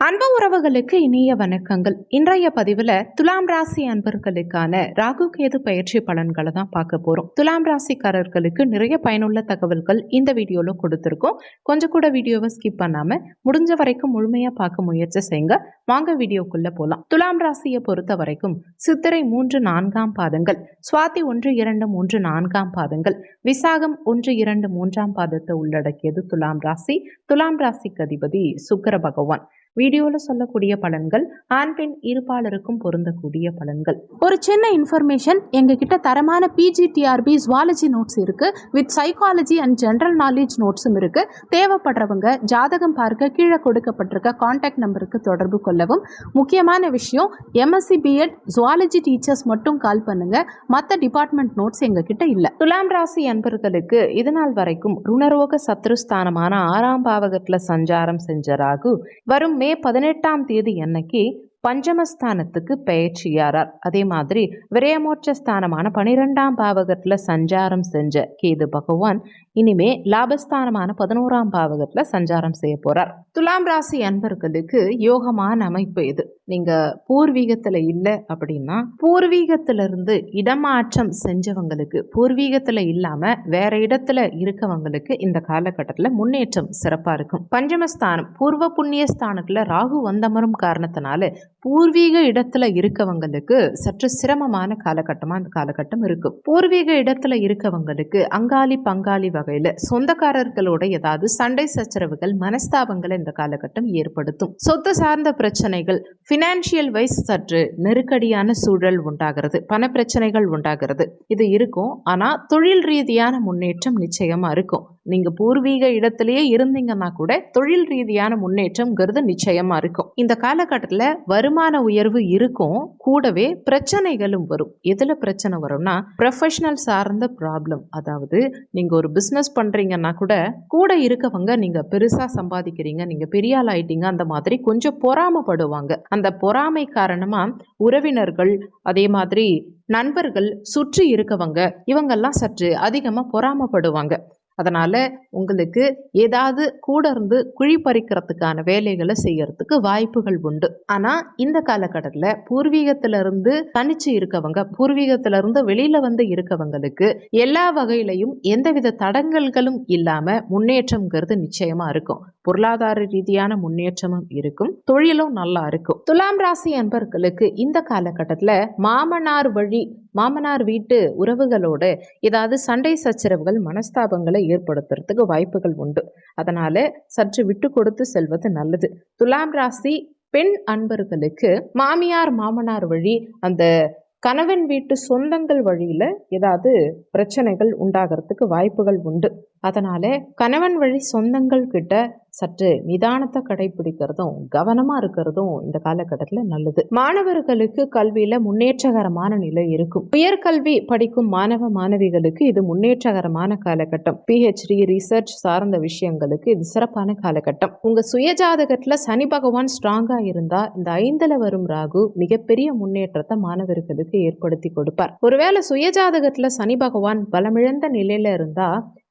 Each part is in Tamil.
அன்பு உறவுகளுக்கு இனிய வணக்கங்கள். இன்றைய பதிவில் துலாம் ராசி அன்பர்களுக்கான ராகு கேது பயிற்சி பலன்களை தான் பார்க்க போறோம். துலாம் ராசிக்காரர்களுக்கு நிறைய பயனுள்ள தகவல்கள் இந்த வீடியோல கொடுத்துருக்கோம். கொஞ்சம் கூட வீடியோவை ஸ்கிப் பண்ணாம முடிஞ்ச வரைக்கும் முழுமையா பார்க்க முயற்சி செய்யுங்க. வாங்க வீடியோக்குள்ள போலாம். துலாம் ராசியை பொறுத்த வரைக்கும் சித்திரை 3-4 பாதங்கள், சுவாதி 1-2-3-4 பாதங்கள், விசாகம் 1-2-3 பாதத்தை உள்ளடக்கியது துலாம் ராசி. துலாம் ராசிக்கு அதிபதி சுக்கிர பகவான். வீடியோவில் சொல்லக்கூடிய பலன்கள் ஆண் பெண் இருபாலருக்கும் பொருந்தக்கூடிய பலன்கள். ஒரு சின்ன இன்ஃபர்மேஷன், எங்ககிட்ட தரமான பிஜிடிஆர்பி ஜுவாலஜி நோட்ஸ் இருக்கு, with psychology and general knowledge நோட்ஸும் இருக்கு. தேவைப்படுறவங்க ஜாதகம் பார்க்க கீழே கொடுக்கப்பட்டிருக்க கான்டாக்ட் நம்பருக்கு தொடர்பு கொள்ளவும். முக்கியமான விஷயம், எம்எஸ்சி பிஎட் ஜுவாலஜி டீச்சர்ஸ் மட்டும் கால் பண்ணுங்க, மற்ற டிபார்ட்மெண்ட் நோட்ஸ் எங்ககிட்ட இல்லை. துலாம் ராசி அன்பர்களுக்கு இதுநாள் வரைக்கும் ருணரோக சத்ருஸ்தானமான 6ஆம் பாவகத்தில் சஞ்சாரம் செஞ்ச ராகு வரும் மே 18 அன்னைக்கு பஞ்சமஸ்தானத்துக்கு பெயர்ச்சியாரார். அதே மாதிரி விரயமோட்ச ஸ்தானமான 12ஆம் பாவகத்தில் சஞ்சாரம் செஞ்ச கேது பகவான் இனிமே லாபஸ்தானமான 11ஆம் பாவகத்தில் சஞ்சாரம் செய்ய போறார். துலாம் ராசி அன்பர்களுக்கு யோகமான அமைப்பு இது. நீங்க பூர்வீகத்துல இல்லை அப்படின்னா பூர்வீகத்திலிருந்து இடமாற்றம் செஞ்சவங்களுக்கு, பூர்வீகத்துல இல்லாம வேற இடத்துல இருக்கவங்களுக்கு இந்த காலகட்டத்தில் முன்னேற்றம் சிறப்பா இருக்கும். பஞ்சமஸ்தானம் பூர்வ புண்ணிய ஸ்தானத்துல ராகு வந்தமரும் காரணத்தினால பூர்வீக இடத்துல இருக்கவங்களுக்கு சற்று சிரமமான காலகட்டமா அந்த காலகட்டம் இருக்கும். பூர்வீக இடத்துல இருக்கவங்களுக்கு அங்காளி பங்காளி வகையில சொந்தக்காரர்களோட ஏதாவது சண்டை சச்சரவுகள், மனஸ்தாபங்களை இந்த காலகட்டம் ஏற்படுத்தும். சொத்து சார்ந்த பிரச்சனைகள், பினான்சியல் வைஸ் சற்று நெருக்கடியான சூழல் உண்டாகிறது, பண பிரச்சனைகள் உண்டாகிறது, இது இருக்கும். ஆனா தொழில் ரீதியான முன்னேற்றம் நிச்சயமா இருக்கும். நீங்க பூர்வீக இடத்திலேயே இருந்தீங்கன்னா கூட தொழில் ரீதியான முன்னேற்றம்ங்கிறது நிச்சயமா இருக்கும். இந்த காலகட்டத்தில் வருமான உயர்வு இருக்கும், கூடவே பிரச்சனைகளும் வரும். எதுல பிரச்சனை வரும்னா ப்ரொஃபஷனல் சார்ந்த ப்ராப்ளம். அதாவது நீங்க ஒரு பிசினஸ் பண்றீங்கன்னா கூட இருக்கவங்க நீங்க பெருசா சம்பாதிக்கிறீங்க, நீங்க பெரிய ஆள் ஆயிட்டீங்க, அந்த மாதிரி கொஞ்சம் பொறாமப்படுவாங்க. அந்த பொறாமை காரணமா உறவினர்கள், அதே மாதிரி நண்பர்கள், சுற்றி இருக்கவங்க இவங்கெல்லாம் சற்று அதிகமா பொறாமப்படுவாங்க. அதனால உங்களுக்கு ஏதாவது கூட இருந்து குழி பறிக்கிறதுக்கான வேலைகளை செய்யறதுக்கு வாய்ப்புகள் உண்டு. ஆனா இந்த காலகட்டத்தில் பூர்வீகத்திலிருந்து தனிச்சு இருக்கவங்க, பூர்வீகத்திலிருந்து வெளியில வந்து இருக்கவங்களுக்கு எல்லா வகையிலையும் எந்தவித தடங்கல்களும் இல்லாம முன்னேற்றம்ங்கிறது நிச்சயமா இருக்கும். பொருளாதார ரீதியான முன்னேற்றமும் இருக்கும், தொழிலும் நல்லா இருக்கும். துலாம் ராசி அன்பர்களுக்கு இந்த காலகட்டத்தில் மாமனார் வழி, மாமனார் வீட்டு உறவுகளோட ஏதாவது சண்டை சச்சரவுகள், மனஸ்தாபங்களை ஏற்படுத்துறதுக்கு வாய்ப்புகள் உண்டு. அதனால சற்று விட்டு கொடுத்து செல்வது நல்லது. துலாம் ராசி பெண் அன்பர்களுக்கு மாமியார் மாமனார் வழி, அந்த கணவன் வீட்டு சொந்தங்கள் வழியில ஏதாவது பிரச்சனைகள் உண்டாகிறதுக்கு வாய்ப்புகள் உண்டு. அதனால கணவன் வழி சொந்தங்கள் கிட்ட சற்று நிதானத்தை கடைபிடிக்கிறதும் கவனமா இருக்கிறதும் இந்த காலகட்டத்தில் நல்லது. மாணவர்களுக்கு கல்வியில முன்னேற்றகரமான நிலை இருக்கும். உயர்கல்வி படிக்கும் மாணவ மாணவிகளுக்கு இது முன்னேற்றகரமான காலகட்டம். PhD ரிசர்ச் சார்ந்த விஷயங்களுக்கு இது சிறப்பான காலகட்டம். உங்க சுயஜாதகத்துல சனி பகவான் ஸ்ட்ராங்கா இருந்தா இந்த 5ல வரும் ராகு மிகப்பெரிய முன்னேற்றத்தை மாணவர்களுக்கு ஏற்படுத்தி கொடுப்பார். ஒருவேளை சுயஜாதகத்துல சனி பகவான் பலமிழந்த நிலையில இருந்தா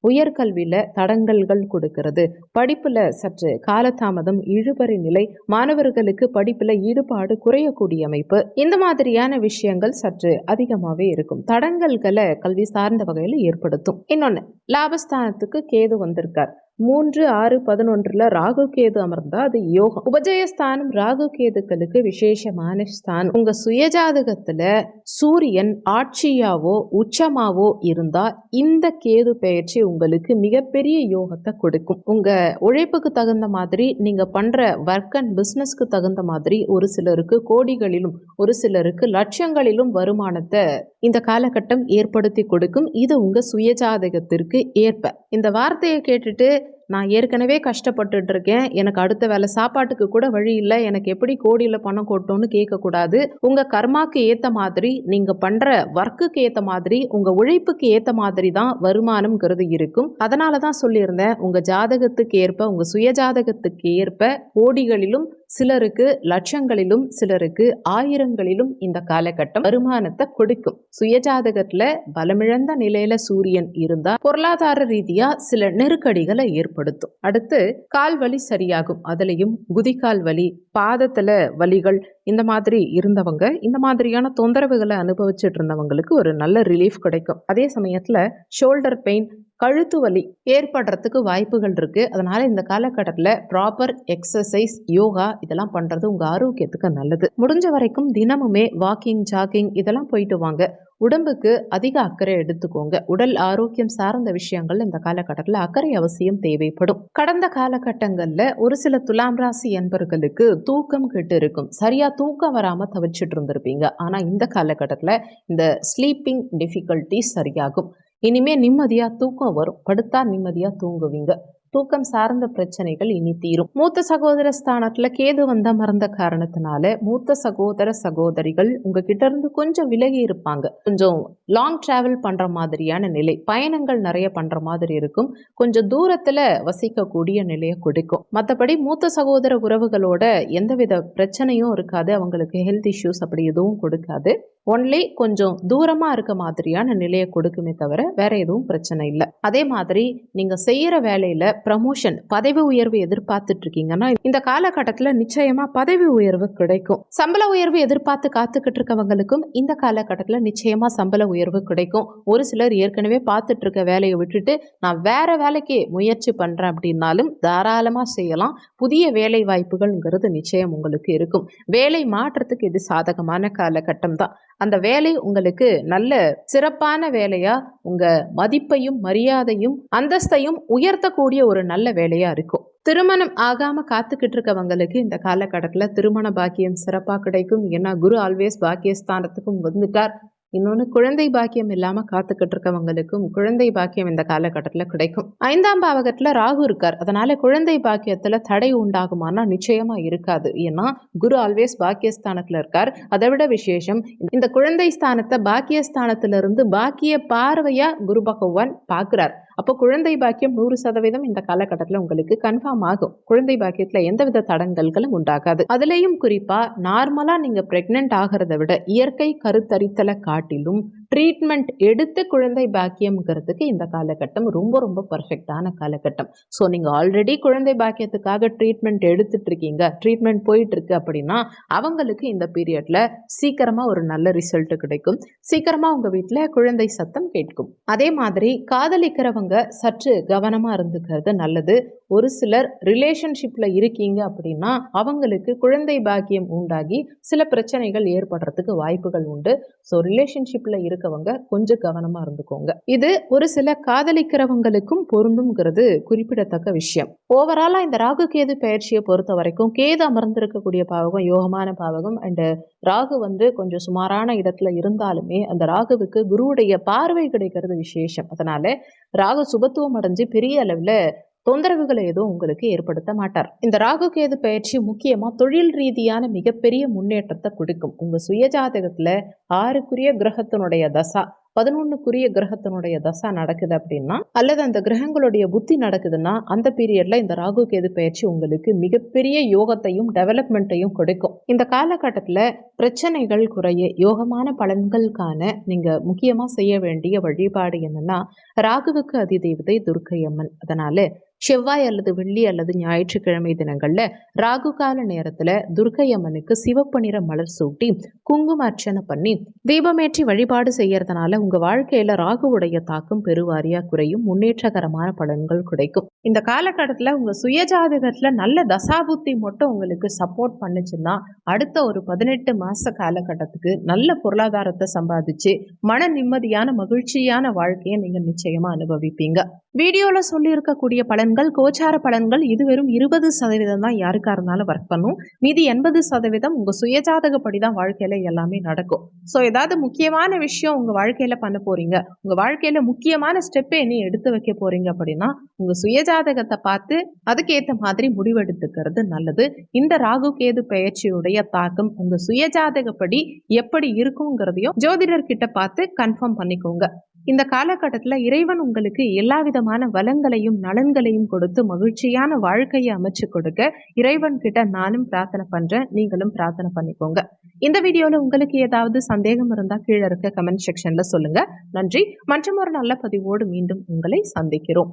உயர்கல்வியில தடங்கல்கள் கொடுக்கிறது, படிப்புல சற்று காலதாமதம், இழுபறி நிலை, மாணவர்களுக்கு படிப்புல ஈடுபாடு குறையக்கூடிய அமைப்பு, இந்த மாதிரியான விஷயங்கள் சற்று அதிகமாவே இருக்கும். தடங்கல்களை கல்வி சார்ந்த வகையில் ஏற்படுத்தும். இன்னொன்னு, லாபஸ்தானத்துக்கு கேது வந்திருக்கார். 3, 6, 11 ராகு கேது அமர்ந்தா அது யோகம். உபஜயஸ்தானம் ராகு கேதுக்களுக்கு விசேஷமான ஸ்தானம். உங்க சுயஜாதகத்துல சூரியன் ஆட்சியாவோ உச்சமாவோ இருந்தா இந்த கேது பெயர்ச்சி உங்களுக்கு மிகப்பெரிய யோகத்தை கொடுக்கும். உங்க உழைப்புக்கு தகுந்த மாதிரி, நீங்க பண்ற ஒர்க் அண்ட் பிசினஸ்க்கு தகுந்த மாதிரி ஒரு சிலருக்கு கோடிகளிலும், ஒரு சிலருக்கு லட்சங்களிலும் வருமானத்தை இந்த காலகட்டம் ஏற்படுத்தி கொடுக்கும். இது உங்க சுயஜாதகத்திற்கு ஏற்ப. இந்த வார்த்தையை கேட்டுட்டு நான் ஏற்கனவே கஷ்டப்பட்டுட்டு இருக்கேன், எனக்கு அடுத்த வேலை சாப்பாட்டுக்கு கூட வழி இல்லை, எனக்கு எப்படி கோடியில் பணம் கொட்டோன்னு கேட்கக்கூடாது. உங்கள் கர்மாக்கு ஏற்ற மாதிரி, நீங்கள் பண்ணுற ஒர்க்குக்கு ஏற்ற மாதிரி, உங்கள் உழைப்புக்கு ஏற்ற மாதிரி தான் வருமானம்ங்கிறது இருக்கும். அதனால தான் சொல்லியிருந்தேன், உங்கள் ஜாதகத்துக்கு ஏற்ப, உங்கள் சுயஜாதகத்துக்கு ஏற்ப கோடிகளிலும், சிலருக்கு லட்சங்களிலும், சிலருக்கு ஆயிரங்களிலும் இந்த காலகட்டம் வருமானத்தை கொடுக்கும். சுயஜாதகத்துல பலமிழந்த நிலையில சூரியன் இருந்தா பொருளாதார ரீதியா சில நெருக்கடிகளை ஏற்படும். ஏற்படுத்தும். அடுத்து கால் வலி சரியாகும். அதுலயும் குதிகால் வலி, பாதத்துல வலிகள் இந்த மாதிரி இருந்தவங்க, இந்த மாதிரியான தொந்தரவுகளை அனுபவிச்சுட்டு இருந்தவங்களுக்கு ஒரு நல்ல ரிலீஃப் கிடைக்கும். அதே சமயத்துல ஷோல்டர் பெயின், கழுத்து வலி ஏற்படுறதுக்கு வாய்ப்புகள் இருக்கு. அதனால இந்த காலகட்டத்தில் ப்ராப்பர் எக்ஸசைஸ், யோகா இதெல்லாம் பண்றது உங்க ஆரோக்கியத்துக்கு நல்லது. முடிஞ்ச வரைக்கும் தினமுமே வாக்கிங், ஜாகிங் இதெல்லாம் போயிட்டு வாங்க. உடம்புக்கு அதிக அக்கறை எடுத்துக்கோங்க. உடல் ஆரோக்கியம் சார்ந்த விஷயங்கள் இந்த காலகட்டத்தில் அக்கறை அவசியம் தேவைப்படும். கடந்த காலகட்டங்கள்ல ஒரு சில துலாம் ராசி என்பர்களுக்கு தூக்கம் கெட்டு இருக்கும். சரியா தூக்கம் வராம தவிச்சிட்டு இருந்திருப்பீங்க. ஆனா இந்த காலகட்டத்தில் இந்த ஸ்லீப்பிங் டிஃபிகல்ட்டிஸ் சரியாகும். இனிமே நிம்மதியா தூக்கம் வரும். படுத்தா நிம்மதியா தூங்குவீங்க. தூக்கம் சார்ந்த பிரச்சனைகள் இனி தீரும். மூத்த சகோதர ஸ்தானத்துல கேது வந்த மறந்த காரணத்தினால மூத்த சகோதர சகோதரிகள் உங்ககிட்ட இருந்து கொஞ்சம் விலகி இருப்பாங்க. கொஞ்சம் லாங் டிராவல் பண்ற மாதிரியான நிலை, பயணங்கள் நிறைய பண்ற மாதிரி இருக்கும். கொஞ்சம் தூரத்துல வசிக்கக்கூடிய நிலையை கொடுக்கும். மற்றபடி மூத்த சகோதர உறவுகளோட எந்தவித பிரச்சனையும் இருக்காது. அவங்களுக்கு ஹெல்த் இஷ்யூஸ் அப்படி எதுவும் கொடுக்காது. ஒன்லி கொஞ்சம் தூரமா இருக்க மாதிரியான நிலையை கொடுக்குமே தவிர வேற எதுவும் பிரச்சனை இல்லை. அதே மாதிரி நீங்க செய்யற வேலையில ப்ரமோஷன், பதவி உயர்வு எதிர்பார்த்துட்டு இருக்கீங்கன்னா இந்த காலகட்டத்தில் நிச்சயமா பதவி உயர்வு கிடைக்கும். சம்பள உயர்வு எதிர்பார்த்து காத்துக்கிட்டு இருக்கவங்களுக்கும் இந்த காலகட்டத்தில் நிச்சயமா சம்பள உயர்வு கிடைக்கும். ஒரு சிலர் ஏற்கனவே பார்த்துட்டு இருக்க வேலையை விட்டுட்டு நான் வேற வேலைக்கு முயற்சி பண்றேன் அப்படின்னாலும் தாராளமா செய்யலாம். புதிய வேலை வாய்ப்புகள்ங்கிறது நிச்சயம் உங்களுக்கு இருக்கும். வேலை மாற்றத்துக்கு இது சாதகமான காலகட்டம் தான். அந்த வேலை உங்களுக்கு நல்ல சிறப்பான வேலையா, உங்க மதிப்பையும் மரியாதையும் அந்தஸ்தையும் உயர்த்தக்கூடிய ஒரு நல்ல வேலையா இருக்கும். திருமணம் ஆகாம காத்துக்கிட்டு இருக்கவங்களுக்கு இந்த காலகட்டத்தில் திருமண பாக்கியம் சிறப்பா கிடைக்கும். ஏன்னா குரு ஆல்வேஸ் பாக்கியஸ்தானத்துக்கும் வந்துட்டார். இன்னொன்று, குழந்தை பாக்கியம் இல்லாமல் காத்துக்கிட்டு இருக்கவங்களுக்கும் குழந்தை பாக்கியம் இந்த காலகட்டத்தில் கிடைக்கும். 5ஆம் பாவகத்தில் ராகு இருக்கார். அதனால குழந்தை பாக்கியத்தில் தடை உண்டாகுமானா நிச்சயமா இருக்காது. ஏன்னா குரு ஆல்வேஸ் பாக்கியஸ்தானத்தில் இருக்கார். அதை விட விசேஷம், இந்த குழந்தை ஸ்தானத்தை பாக்கியஸ்தானத்திலிருந்து பாக்கிய பார்வையா குரு பகவான் பார்க்கிறார். அப்போ குழந்தை பாக்கியம் 100% இந்த காலகட்டத்தில் உங்களுக்கு கன்ஃபார்ம் ஆகும். குழந்தை பாக்கியத்தில் எந்தவித தடங்கல்களும் உண்டாகாது. அதுலேயும் குறிப்பா நார்மலா நீங்க பிரெக்னென்ட் ஆகிறத விட இயற்கை கருத்தரித்தலை காட்டிலும் ட்ரீட்மெண்ட் எடுத்து குழந்தை பாக்கியம்ங்கிறதுக்கு இந்த காலகட்டம் ரொம்ப ரொம்ப பர்ஃபெக்டான காலகட்டம். ஸோ நீங்கள் ஆல்ரெடி குழந்தை பாக்கியத்துக்காக ட்ரீட்மெண்ட் எடுத்துட்டு இருக்கீங்க, ட்ரீட்மெண்ட் போயிட்டு இருக்கு அப்படின்னா அவங்களுக்கு இந்த பீரியட்ல சீக்கிரமா ஒரு நல்ல ரிசல்ட் கிடைக்கும். சீக்கிரமா உங்க வீட்டில் குழந்தை சத்தம் கேட்கும். அதே மாதிரி காதலிக்கிறவங்க சற்று கவனமா இருந்துக்கிறது நல்லது. ஒரு சிலர் ரிலேஷன்ஷிப்ல இருக்கீங்க அப்படின்னா அவங்களுக்கு குழந்தை பாக்கியம் உண்டாகி சில பிரச்சனைகள் ஏற்படுறதுக்கு வாய்ப்புகள் உண்டு. ஸோ ரிலேஷன்ஷிப்ல இருக்கவங்க கொஞ்சம் கவனமா இருந்துக்கோங்க. இது ஒரு சில காதலிக்கிறவங்களுக்கும் பொருந்தும்ங்கிறது குறிப்பிடத்தக்க விஷயம். ஓவராலா இந்த ராகு கேது பயிற்சியை பொறுத்த வரைக்கும் கேது அமர்ந்திருக்கக்கூடிய பாவகம் யோகமான பாவகம். அண்ட் ராகு கொஞ்சம் சுமாரான இடத்துல இருந்தாலுமே அந்த ராகுவுக்கு குருவுடைய பார்வை கிடைக்கிறது விசேஷம். அதனால ராகு சுபத்துவம் அடைஞ்சு பெரிய அளவில் தொந்தரவுகளை எதுவும் உங்களுக்கு ஏற்படுத்த மாட்டார். இந்த ராகு கேது பயிற்சி முக்கியமா தொழில் ரீதியான மிகப்பெரிய முன்னேற்றத்தை கொடுக்கும். உங்க சுயஜாதகத்துல 6க்குரிய கிரகத்தினுடைய தசா, 11க்குரிய கிரகத்தினுடைய தசா நடக்குது அப்படின்னா, அல்லது அந்த கிரகங்களுடைய புத்தி நடக்குதுன்னா அந்த பீரியட்ல இந்த ராகு கேது பயிற்சி உங்களுக்கு மிகப்பெரிய யோகத்தையும் டெவலப்மெண்ட்டையும் கொடுக்கும். இந்த காலகட்டத்தில் பிரச்சனைகள் குறைய யோகமான பலன்கள் காண நீங்க முக்கியமா செய்ய வேண்டிய வழிபாடு என்னன்னா, ராகுவுக்கு அதிதேவதை துர்க்கை அம்மன். அதனால செவ்வாய் அல்லது வெள்ளி அல்லது ஞாயிற்றுக்கிழமை தினங்கள்ல ராகு கால நேரத்துல துர்க்கை அம்மனுக்கு சிவப்பு நிற மலர் சூட்டி குங்கும அர்ச்சனை பண்ணி தீபமேற்றி வழிபாடு செய்யறதுனால உங்க வாழ்க்கையில ராகுவுடைய தாக்கம் பெருவாரியா குறையும். முன்னேற்றகரமான பலன்கள் கிடைக்கும். இந்த காலகட்டத்துல உங்க சுயஜாதகத்துல நல்ல தசாபுத்தி மட்டும் உங்களுக்கு சப்போர்ட் பண்ணுச்சுன்னா அடுத்த ஒரு 18 மாச காலகட்டத்துக்கு நல்ல பொருளாதாரத்தை சம்பாதிச்சு மன நிம்மதியான மகிழ்ச்சியான வாழ்க்கையை நீங்க நிச்சயமா அனுபவிப்பீங்க. வீடியோல சொல்லி இருக்கக்கூடிய பலன்கள் கோச்சார பலன்கள். இது வெறும் 20% தான் யாருக்கா இருந்தாலும் ஒர்க் பண்ணும். மீதி 80% உங்க சுயஜாதகப்படி தான் வாழ்க்கையில எல்லாமே நடக்கும். ஸோ ஏதாவது முக்கியமான விஷயம் உங்க வாழ்க்கையில பண்ண போறீங்க, உங்க வாழ்க்கையில முக்கியமான ஸ்டெப்பை நீ எடுத்து வைக்க போறீங்க அப்படின்னா உங்க சுயஜாதகத்தை பார்த்து அதுக்கேற்ற மாதிரி முடிவெடுத்துக்கிறது நல்லது. இந்த ராகு கேது பயிற்சியுடைய தாக்கம் உங்க சுயஜாதகப்படி எப்படி இருக்குங்கிறதையும் ஜோதிடர்கிட்ட பார்த்து கன்ஃபார்ம் பண்ணிக்கோங்க. இந்த காலகட்டத்தில் இறைவன் உங்களுக்கு எல்லா விதமான வளங்களையும் நலன்களையும் கொடுத்து மகிழ்ச்சியான வாழ்க்கையை அமைச்சு கொடுக்க இறைவன் கிட்ட நானும் பிரார்த்தனை பண்றேன். நீங்களும் பிரார்த்தனை பண்ணிக்கோங்க. இந்த வீடியோல உங்களுக்கு ஏதாவது சந்தேகம் இருந்தா கீழே இருக்க கமெண்ட் செக்ஷன்ல சொல்லுங்க. நன்றி. மற்றும் ஒரு நல்ல பதிவோடு மீண்டும் உங்களை சந்திக்கிறோம்.